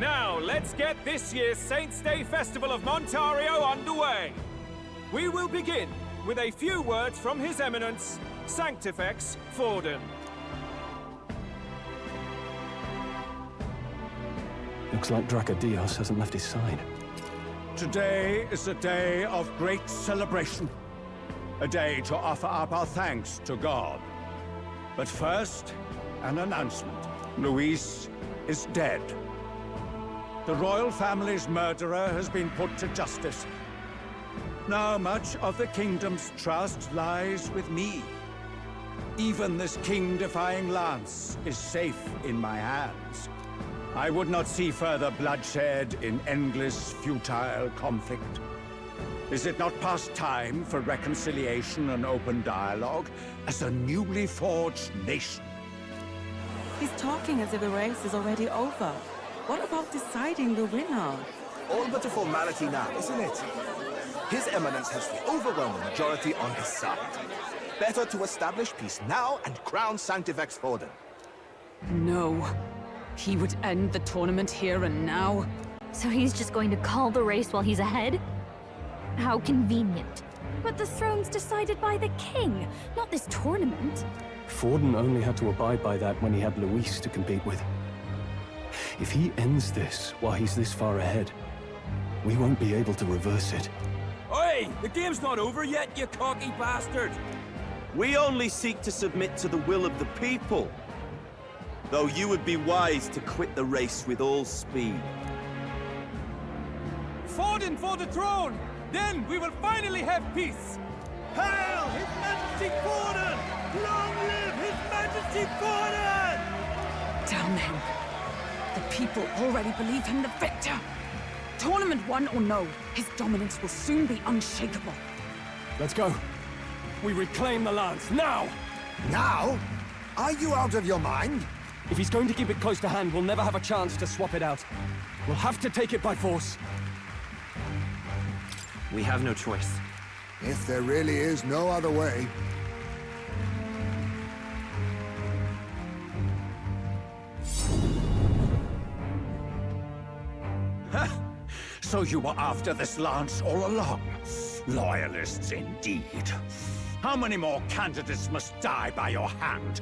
Now, let's get this year's Saints' Day Festival of Montario underway. We will begin with a few words from His Eminence, Sanctifex Forden. Looks like Dracodios hasn't left his side. Today is a day of great celebration. A day to offer up our thanks to God. But first, an announcement. Luis is dead. The royal family's murderer has been put to justice. Now much of the kingdom's trust lies with me. Even this king-defying lance is safe in my hands. I would not see further bloodshed in endless, futile conflict. Is it not past time for reconciliation and open dialogue as a newly forged nation? He's talking as if the race is already over. What about deciding the winner? All but a formality now, isn't it? His Eminence has the overwhelming majority on his side. Better to establish peace now and crown Sanctifex Forden. No. He would end the tournament here and now. So he's just going to call the race while he's ahead? How convenient. But the throne's decided by the king, not this tournament. Forden only had to abide by that when he had Luis to compete with. If he ends this while he's this far ahead, we won't be able to reverse it. Oi! The game's not over yet, you cocky bastard! We only seek to submit to the will of the people. Though you would be wise to quit the race with all speed. Forden for the throne! Then we will finally have peace! Hail His Majesty Forden! Long live His Majesty Forden! Damn him. The people already believe him the victor. Tournament won or no, his dominance will soon be unshakable. Let's go. We reclaim the lance, now! Now? Are you out of your mind? If he's going to keep it close to hand, we'll never have a chance to swap it out. We'll have to take it by force. We have no choice. If there really is no other way. So you were after this lance all along? Loyalists indeed. How many more candidates must die by your hand?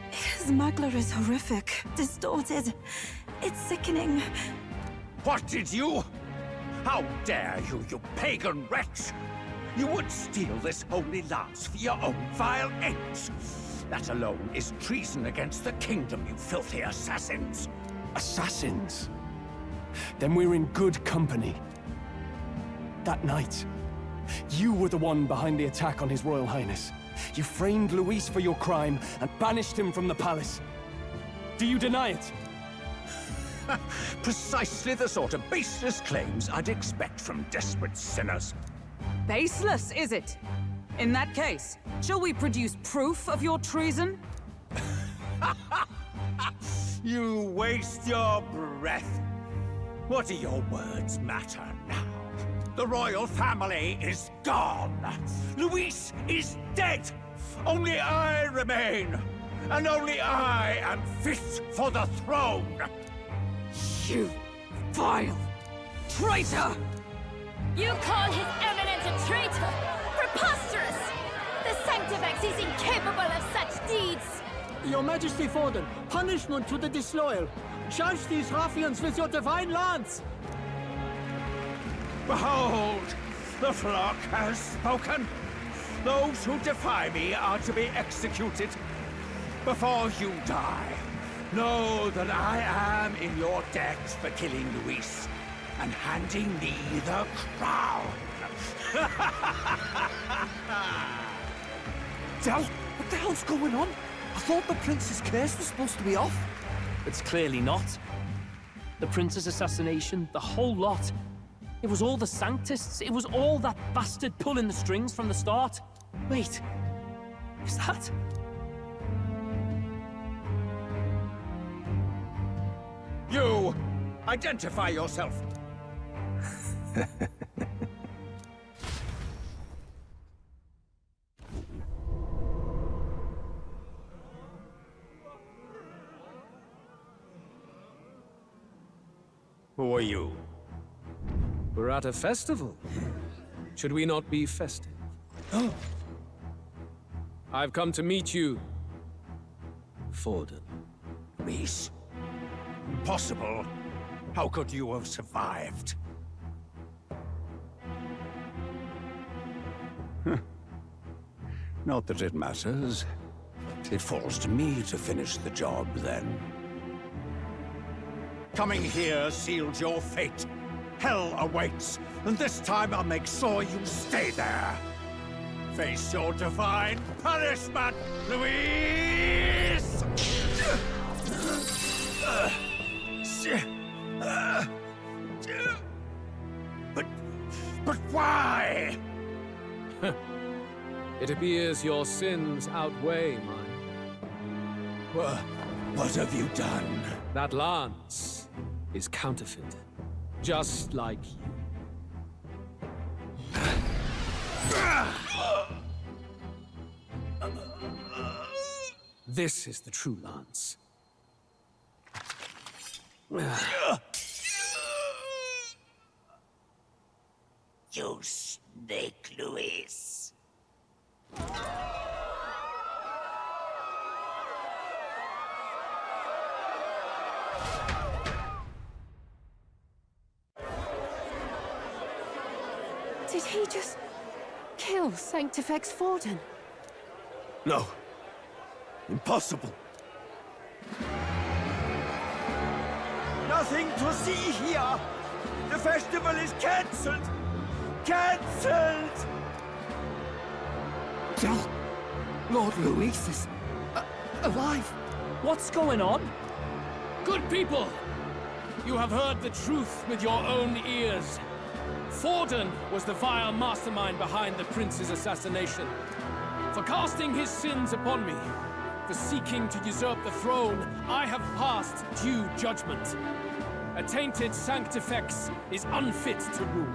His magler is horrific, distorted. It's sickening. What did you? How dare you, you pagan wretch! You would steal this holy lance for your own vile ends. That alone is treason against the kingdom, you filthy assassins. Assassins? Then we're in good company. That night, you were the one behind the attack on His Royal Highness. You framed Luis for your crime and banished him from the palace. Do you deny it? Precisely the sort of baseless claims I'd expect from desperate sinners. Baseless, is it? In that case, shall we produce proof of your treason? You waste your breath. What do your words matter now? The royal family is gone. Luis is dead. Only I remain. And only I am fit for the throne. You vile traitor! You call His Eminence a traitor? Preposterous! The Sanctifex is incapable of such deeds! Your Majesty Forden, punishment to the disloyal. Judge these ruffians with your divine lance! Behold, the flock has spoken. Those who defy me are to be executed. Before you die, know that I am in your debt for killing Luis and handing me the crown. Del, what the hell's going on? I thought the prince's curse was supposed to be off. It's clearly not. The prince's assassination, the whole lot. It was all the Sanctists. It was all that bastard pulling the strings from the start. Wait, is that? You! Identify yourself! Who are you? We're at a festival. Should we not be festive? I've come to meet you, Forden. Reese? Impossible. How could you have survived? Not that it matters. It falls to me to finish the job, then. Coming here sealed your fate. Hell awaits, and this time I'll make sure you stay there. Face your divine punishment, Louise! But why? It appears your sins outweigh mine. What have you done? That lance is counterfeit, just like you. This is the true lance. You snake, Louise. Did he just kill Sanctifex Forden? No. Impossible. Nothing to see here! The festival is cancelled! Cancelled! Lord Luis is alive. What's going on? Good people! You have heard the truth with your own ears. Forden was the vile mastermind behind the prince's assassination. For casting his sins upon me, for seeking to usurp the throne, I have passed due judgment. A tainted Sanctifex is unfit to rule.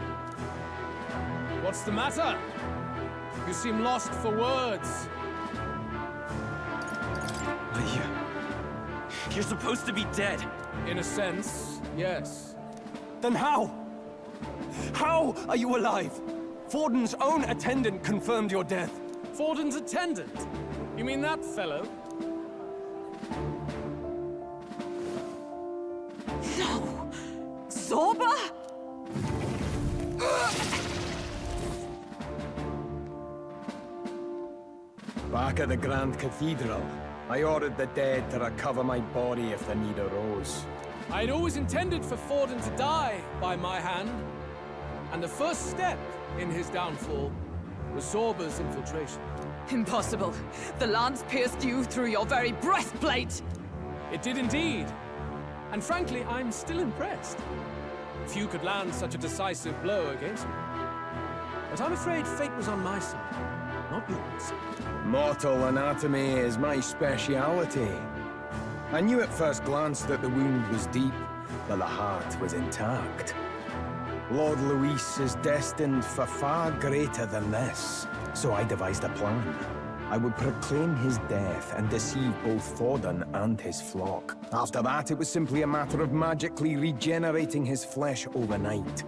What's the matter? You seem lost for words. You're supposed to be dead. In a sense, yes. Then how? How are you alive? Forden's own attendant confirmed your death. Forden's attendant? You mean that fellow? No! Zorba? Back at the Grand Cathedral, I ordered the dead to recover my body if the need arose. I'd always intended for Forden to die by my hand. And the first step in his downfall was Zorba's infiltration. Impossible. The lance pierced you through your very breastplate! It did indeed. And frankly, I'm still impressed. Few could land such a decisive blow against me. But I'm afraid fate was on my side, not yours. Mortal anatomy is my speciality. I knew at first glance that the wound was deep, but the heart was intact. Lord Luis is destined for far greater than this, so I devised a plan. I would proclaim his death and deceive both Forden and his flock. After that, it was simply a matter of magically regenerating his flesh overnight.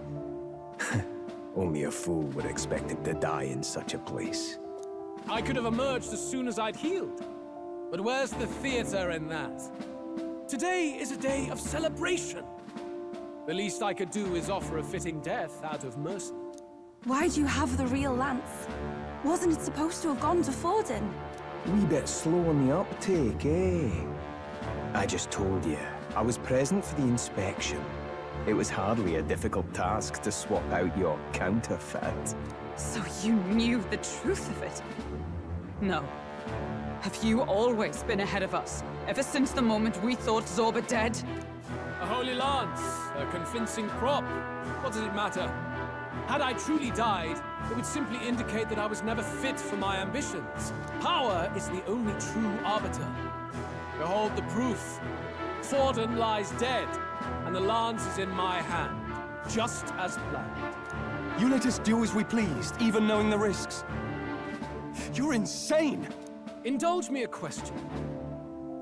Only a fool would expect him to die in such a place. I could have emerged as soon as I'd healed. But where's the theater in that? Today is a day of celebration. The least I could do is offer a fitting death out of mercy. Why do you have the real lance? Wasn't it supposed to have gone to Forden? Wee bit slow on the uptake, eh? I just told you, I was present for the inspection. It was hardly a difficult task to swap out your counterfeit. So you knew the truth of it? No. Have you always been ahead of us, ever since the moment we thought Zorba dead? A holy lance, a convincing prop. What does it matter? Had I truly died, it would simply indicate that I was never fit for my ambitions. Power is the only true arbiter. Behold the proof. Forden lies dead, and the lance is in my hand, just as planned. You let us do as we pleased, even knowing the risks. You're insane! Indulge me a question.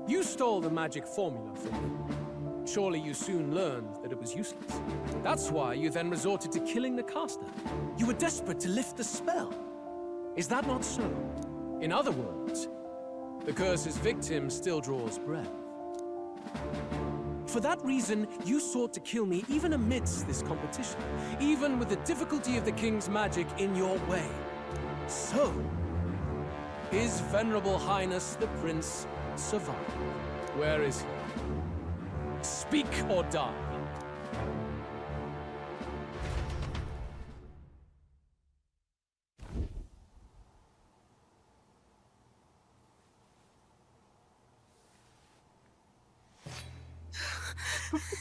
You stole the magic formula from me. Surely you soon learned that it was useless. That's why you then resorted to killing the caster. You were desperate to lift the spell. Is that not so? In other words, the curse's victim still draws breath. For that reason, you sought to kill me even amidst this competition, even with the difficulty of the king's magic in your way. So, His Venerable Highness the Prince survived. Where is he? Speak or die.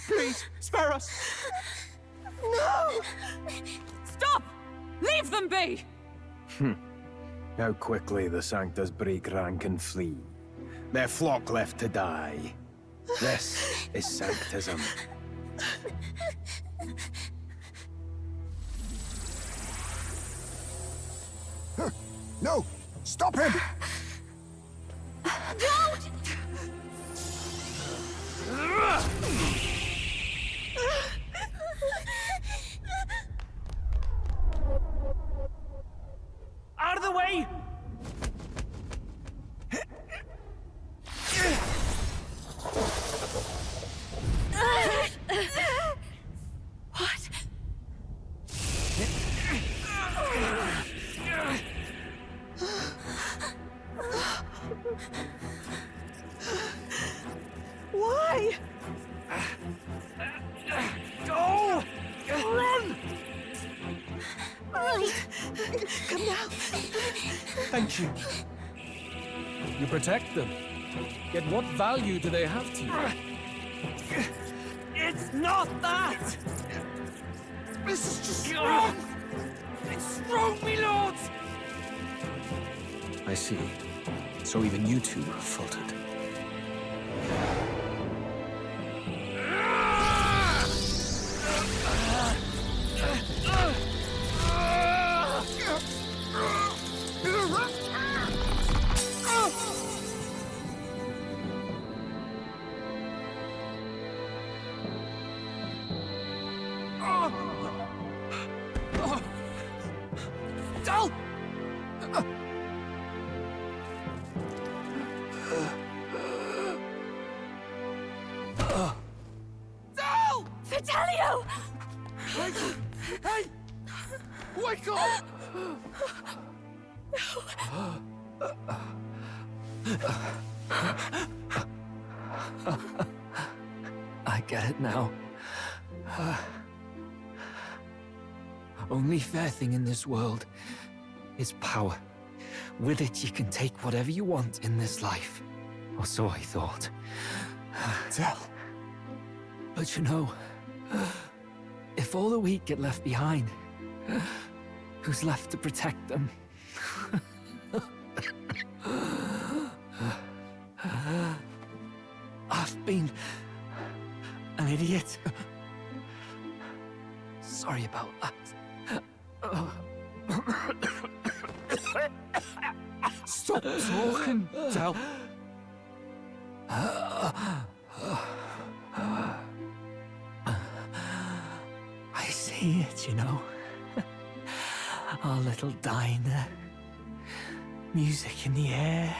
Please, spare us! No! Stop! Leave them be! How quickly the Sanctus break rank and flee. Their flock left to die. This is Sanctism. No! Stop him! Don't! Out of the way! What? Why? Go! Run! Come now. Thank you. You protect them. Yet what value do they have to you? It's not that! This is just wrong! It's wrong, me lords! I see. So even you two have faltered. Basilio! Hey! Wake up! I get it now. Only fair thing in this world is power. With it, you can take whatever you want in this life. Or so I thought. Tell. But you know, if all the weak get left behind, who's left to protect them? I've been an idiot. Sorry about that. Stop talking, Del. I see it, you know. Our little diner. Music in the air.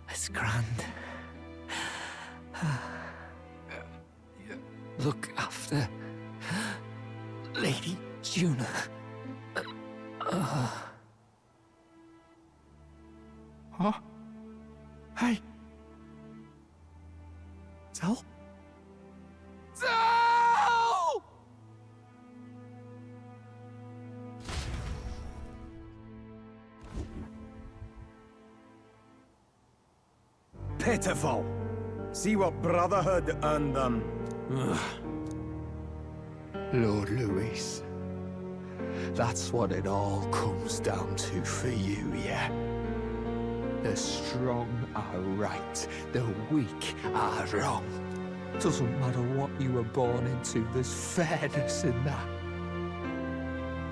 It's grand. Look after Lady Juna. Huh? Hey. Del? Del! Pitiful. See what Brotherhood earned them. Lord Louis. That's what it all comes down to for you, yeah? The strong are right, the weak are wrong. Doesn't matter what you were born into, there's fairness in that.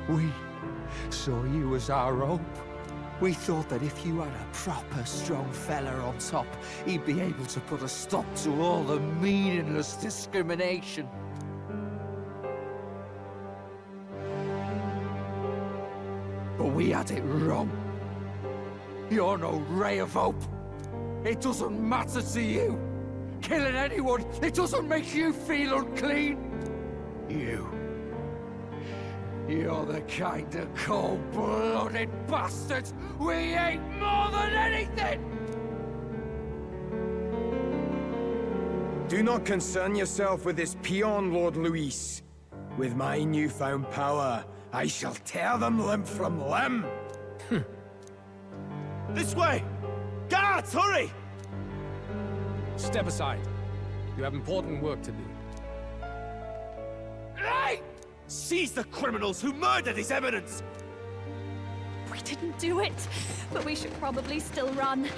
We saw you as our hope, We thought that if you had a proper strong fella on top, he'd be able to put a stop to all the meaningless discrimination. But we had it wrong. You're no ray of hope. It doesn't matter to you. Killing anyone, it doesn't make you feel unclean. You're the kind of cold-blooded bastards we hate more than anything! Do not concern yourself with this peon, Lord Luis. With my newfound power, I shall tear them limb from limb. This way! Guards, hurry! Step aside. You have important work to do. Hey! Seize the criminals who murdered his eminence! We didn't do it, but we should probably still run.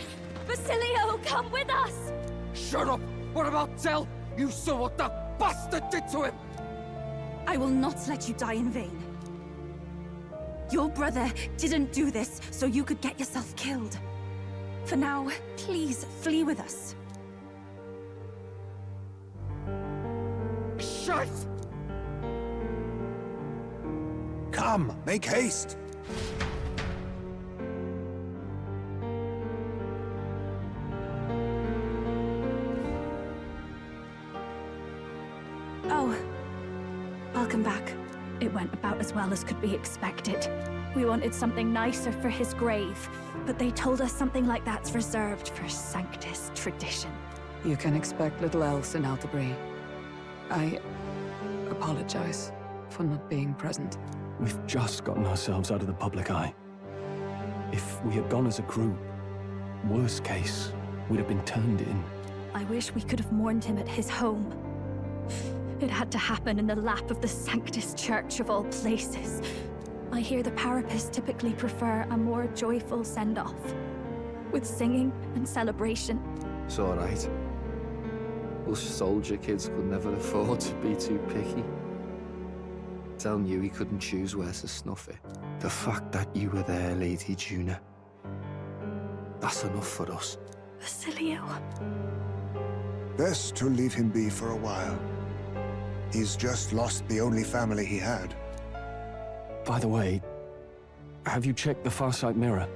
Basilio, come with us! Shut up! What about Tell? You saw what that bastard did to him! I will not let you die in vain. Your brother didn't do this so you could get yourself killed. For now, please flee with us. Shit! Come, make haste. Oh, welcome back. It went about as well as could be expected. We wanted something nicer for his grave, but they told us something like that's reserved for Sanctus tradition. You can expect little else in Altabri. I apologize for not being present. We've just gotten ourselves out of the public eye. If we had gone as a group, worst case, we'd have been turned in. I wish we could have mourned him at his home. It had to happen in the lap of the Sanctus Church of all places. I hear the Parapists typically prefer a more joyful send-off, with singing and celebration. It's all right. Us soldier kids could never afford to be too picky. Telling you he couldn't choose where to snuff it. The fact that you were there, Lady Juna, that's enough for us. Basilio. Best to leave him be for a while. He's just lost the only family he had. By the way, have you checked the Farsight mirror?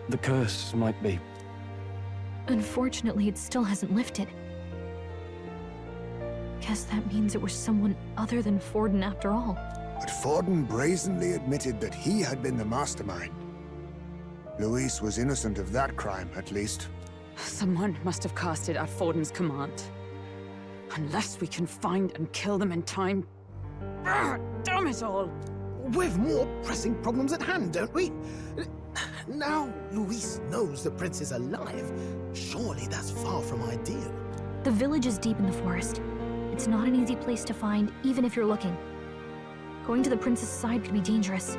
The curse might be... Unfortunately, it still hasn't lifted. Guess that means it was someone other than Forden after all. But Forden brazenly admitted that he had been the mastermind. Luis was innocent of that crime, at least. Someone must have cast it at Forden's command. Unless we can find and kill them in time. Damn it all! We've more pressing problems at hand, don't we? Now Luis knows the prince is alive. Surely that's far from ideal. The village is deep in the forest. It's not an easy place to find, even if you're looking. Going to the prince's side could be dangerous.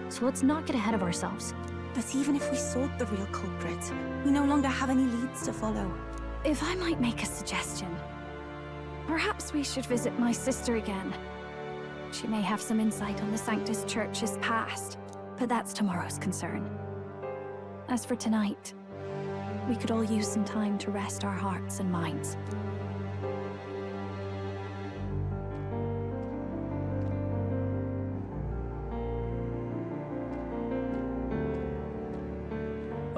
So let's not get ahead of ourselves. But even if we sought the real culprit, we no longer have any leads to follow. If I might make a suggestion, perhaps we should visit my sister again. She may have some insight on the Sanctus Church's past, but that's tomorrow's concern. As for tonight, we could all use some time to rest our hearts and minds.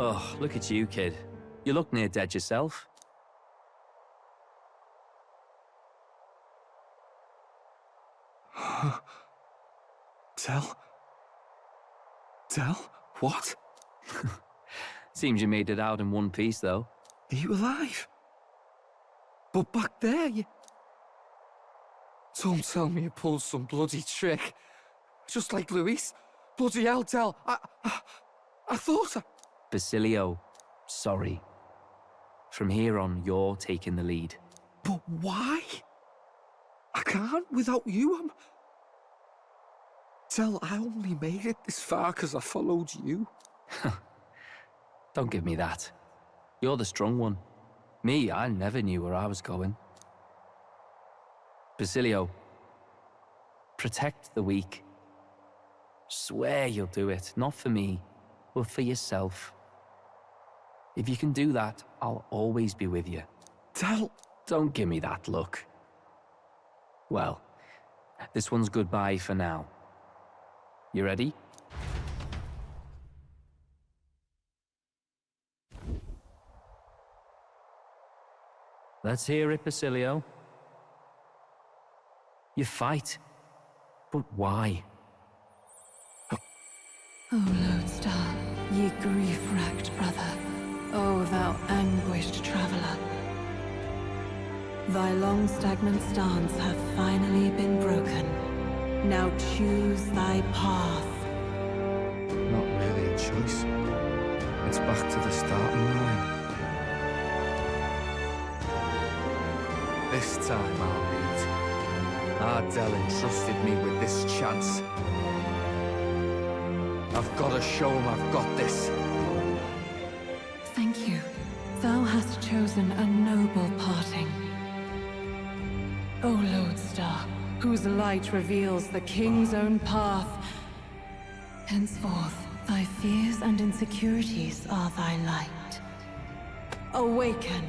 Oh, look at you, kid. You look near dead yourself. Tell? What? Seems you made it out in one piece, though. Are you alive? But back there, you... Don't tell me you pulled some bloody trick. Just like Luis. Bloody hell, Tell. I thought I... Basilio, sorry. From here on, you're taking the lead. But why? I can't without you. Tell, I only made it this far because I followed you. Don't give me that. You're the strong one. Me, I never knew where I was going. Basilio, protect the weak. Swear you'll do it, not for me, but for yourself. If you can do that, I'll always be with you. Don't give me that look. Well, this one's goodbye for now. You ready? Let's hear it, Basilio. You fight, but why? O Lodestar, ye grief-racked brother, O thou anguished traveler. Thy long stagnant stance hath finally been broken. Now choose thy path. Not really a choice. It's back to the starting line. This time I'll lead. Ardell entrusted me with this chance. I've got to show him I've got this. Thank you. Thou hast chosen a noble parting. O Lodestar, whose light reveals the king's own path. Henceforth, thy fears and insecurities are thy light. Awaken.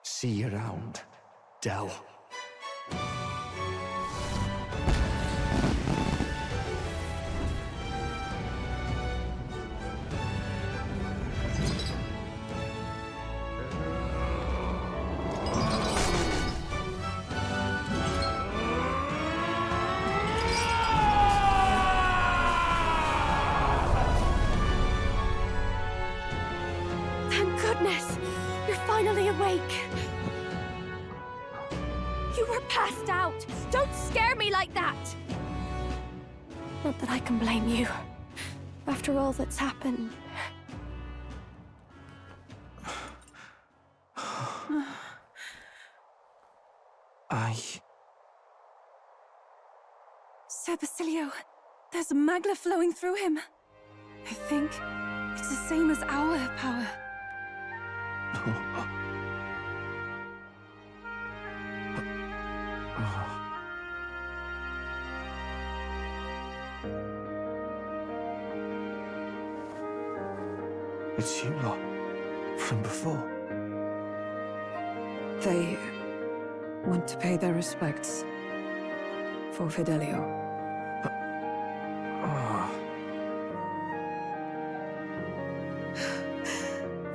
See you around, Dell. Thank goodness! You're finally awake! You were passed out! Don't scare me like that! Not that I can blame you. After all that's happened. Sir Basilio, there's magla flowing through him. I think it's the same as our power. It's you lot, from before. They want to pay their respects for Fidelio.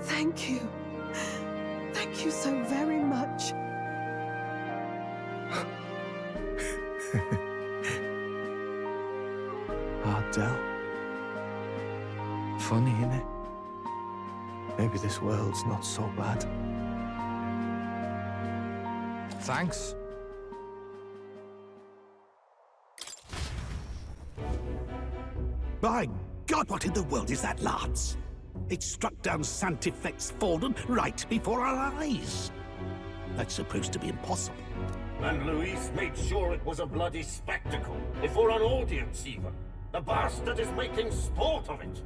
Thank you. Thank you so very much. Ardell. Funny, innit? Maybe this world's not so bad. Thanks. By God, what in the world is that, lads? It struck down Santifex Forden right before our eyes. That's supposed to be impossible. And Luis made sure it was a bloody spectacle, before an audience even. The bastard is making sport of it.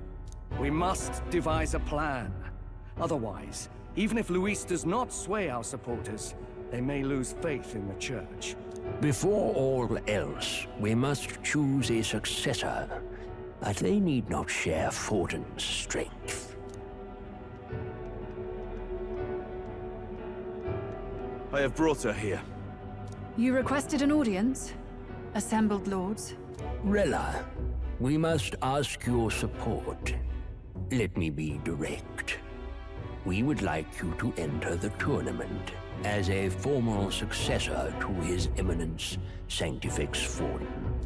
We must devise a plan. Otherwise, even if Luis does not sway our supporters, they may lose faith in the church. Before all else, we must choose a successor. But they need not share Forden's strength. I have brought her here. You requested an audience? Assembled lords? Rella, we must ask your support. Let me be direct. We would like you to enter the tournament as a formal successor to His Eminence Sanctifex Forden.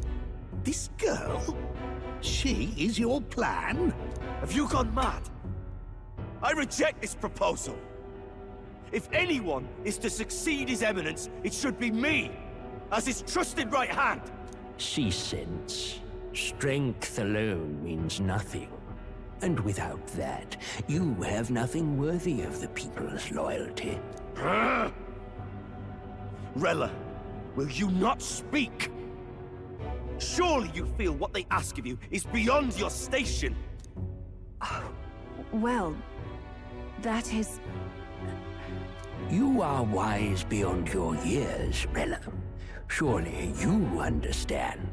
This girl? She is your plan? Have you gone mad? I reject this proposal. If anyone is to succeed His Eminence, it should be me, as his trusted right hand. See sense. Strength alone means nothing. And without that, you have nothing worthy of the people's loyalty. Rella, will you not speak? Surely you feel what they ask of you is beyond your station. Well, that is... You are wise beyond your years, Rella. Surely you understand.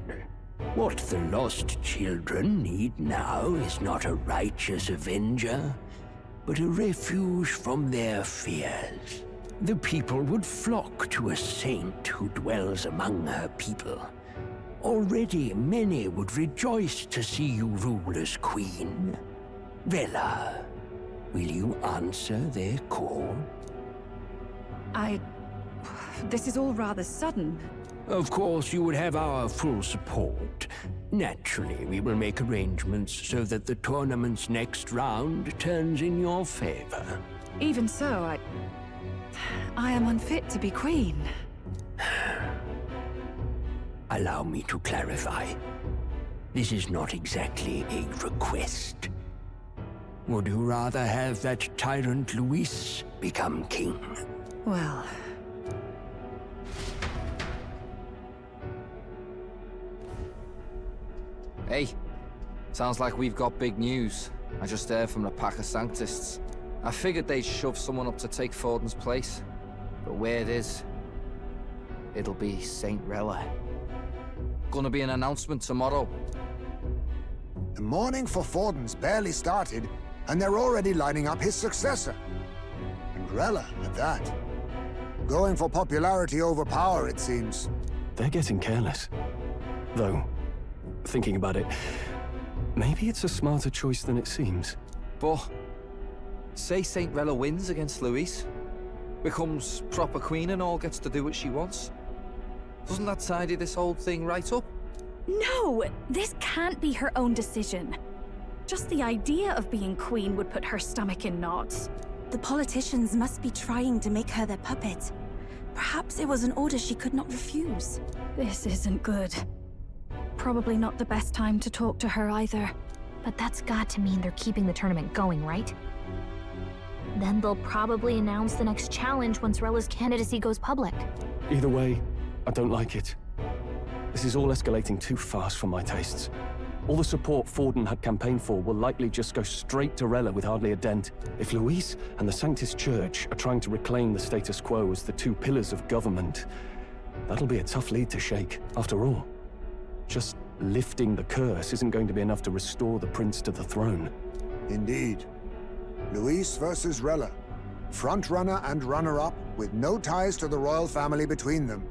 What the lost children need now is not a righteous avenger, but a refuge from their fears. The people would flock to a saint who dwells among her people. Already many would rejoice to see you rule as queen. Rella, will you answer their call? This is all rather sudden. Of course, you would have our full support. Naturally, we will make arrangements so that the tournament's next round turns in your favor. Even so, I am unfit to be queen. Allow me to clarify. This is not exactly a request. Would you rather have that tyrant Luis become king? Well... Hey, sounds like we've got big news. I just heard from the pack of Sanctists. I figured they'd shove someone up to take Forden's place. But where it is, it'll be Saint Rella. Gonna be an announcement tomorrow. The mourning for Forden's barely started, and they're already lining up his successor. And Rella, at that. Going for popularity over power, it seems. They're getting careless. Though, thinking about it, maybe it's a smarter choice than it seems. But, say Saint Rella wins against Luis, becomes proper queen and all gets to do what she wants. Doesn't that tidy this whole thing right up? No! This can't be her own decision. Just the idea of being queen would put her stomach in knots. The politicians must be trying to make her their puppet. Perhaps it was an order she could not refuse. This isn't good. Probably not the best time to talk to her either. But that's got to mean they're keeping the tournament going, right? Then they'll probably announce the next challenge once Rella's candidacy goes public. Either way, I don't like it. This is all escalating too fast for my tastes. All the support Forden had campaigned for will likely just go straight to Rella with hardly a dent. If Luis and the Sanctus Church are trying to reclaim the status quo as the two pillars of government, that'll be a tough lead to shake. After all, just lifting the curse isn't going to be enough to restore the prince to the throne. Indeed. Luis versus Rella. Front-runner and runner-up, with no ties to the royal family between them.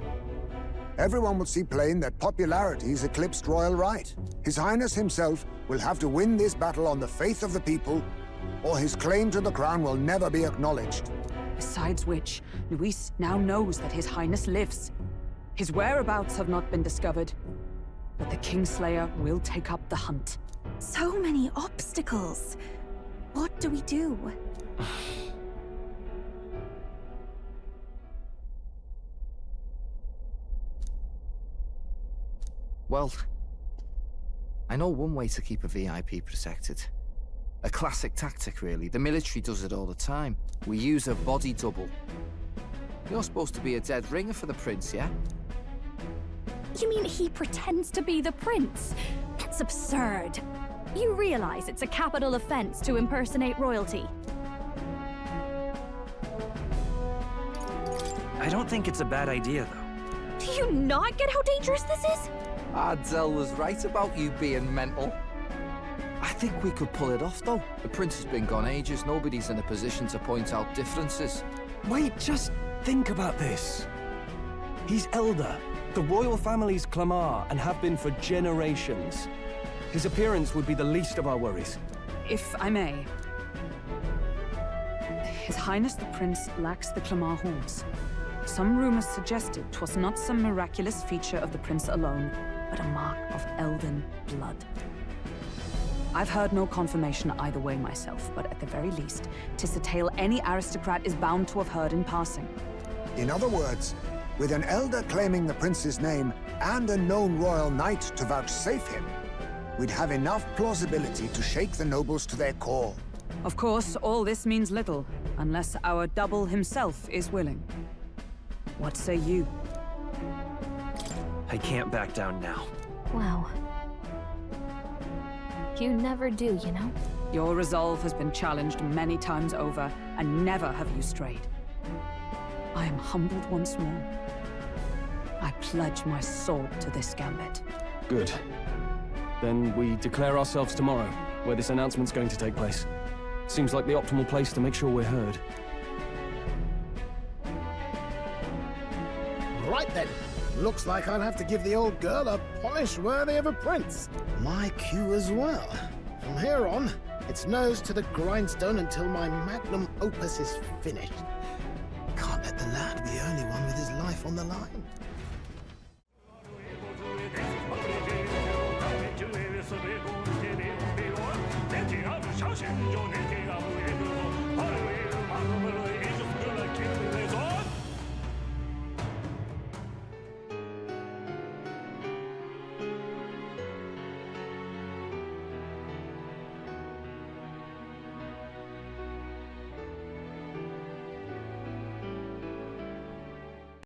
Everyone will see plain that popularity's eclipsed royal right. His Highness himself will have to win this battle on the faith of the people, or his claim to the crown will never be acknowledged. Besides which, Luis now knows that His Highness lives. His whereabouts have not been discovered, but the Kingslayer will take up the hunt. So many obstacles. What do we do? Well, I know one way to keep a VIP protected. A classic tactic, really. The military does it all the time. We use a body double. You're supposed to be a dead ringer for the prince, yeah? You mean he pretends to be the prince? That's absurd. You realize it's a capital offense to impersonate royalty? I don't think it's a bad idea, though. Do you not get how dangerous this is? Ardell was right about you being mental. I think we could pull it off, though. The prince has been gone ages. Nobody's in a position to point out differences. Wait, just think about this. He's elder. The royal family's Clamar, and have been for generations. His appearance would be the least of our worries. If I may. His Highness the Prince lacks the Clamar horns. Some rumors suggested 'twas not some miraculous feature of the prince alone, but a mark of elven blood. I've heard no confirmation either way myself, but at the very least, 'tis a tale any aristocrat is bound to have heard in passing. In other words, with an elder claiming the prince's name and a known royal knight to vouchsafe him, we'd have enough plausibility to shake the nobles to their core. Of course, all this means little, unless our double himself is willing. What say you? I can't back down now. Wow. You never do, you know? Your resolve has been challenged many times over, and never have you strayed. I am humbled once more. I pledge my sword to this gambit. Good. Then we declare ourselves tomorrow, where this announcement's going to take place. Seems like the optimal place to make sure we're heard. Right then. Looks like I'll have to give the old girl a polish worthy of a prince. My cue as well. From here on, it's nose to the grindstone until my magnum opus is finished. Can't let the lad be the only one with his life on the line.